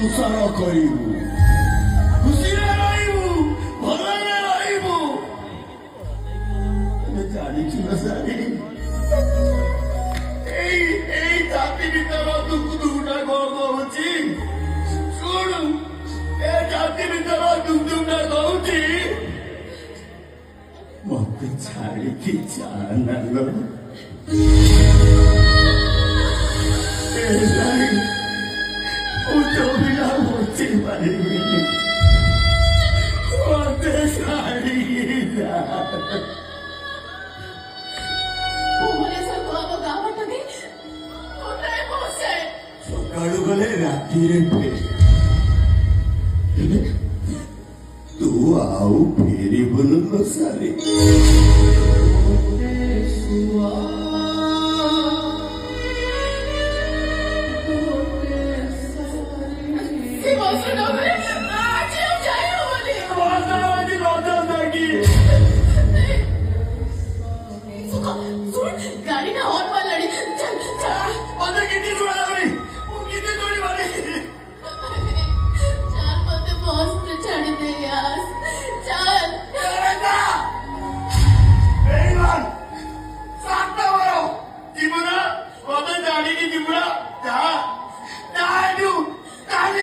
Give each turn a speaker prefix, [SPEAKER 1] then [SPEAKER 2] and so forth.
[SPEAKER 1] ସଂସାର କରିବୁ, ଖୁସିରେ ରହିବୁ, ଭଲରେ ରହିବୁ। ଜାଣିଛୁ ନା ସାରି, ଏଇ ଛାତି ଭିତର ଦୁଃଖ ଦୁଃଖଟା କଣ କହୁଛି ଶୁଣୁ। ଏ ଛାତି ଭିତର ଦୁଃଖ ଦୁଃଖଟା କହୁଛି ମତେ ଛାଡ଼ିକି ଯାଆନା ଲୋ। ମୁଁ ତୋ ବିନା ବଞ୍ଚି ପାରିବିନି, ମତେ ଛାଡ଼ିକି ଯା। ସକାଳୁ ଗଲେ ରାତିରେ ଫେରେ, ତୁ ଆଉ ଫେରିବୁନୁ ଲୋ ସାରି।
[SPEAKER 2] गाड़ी ना और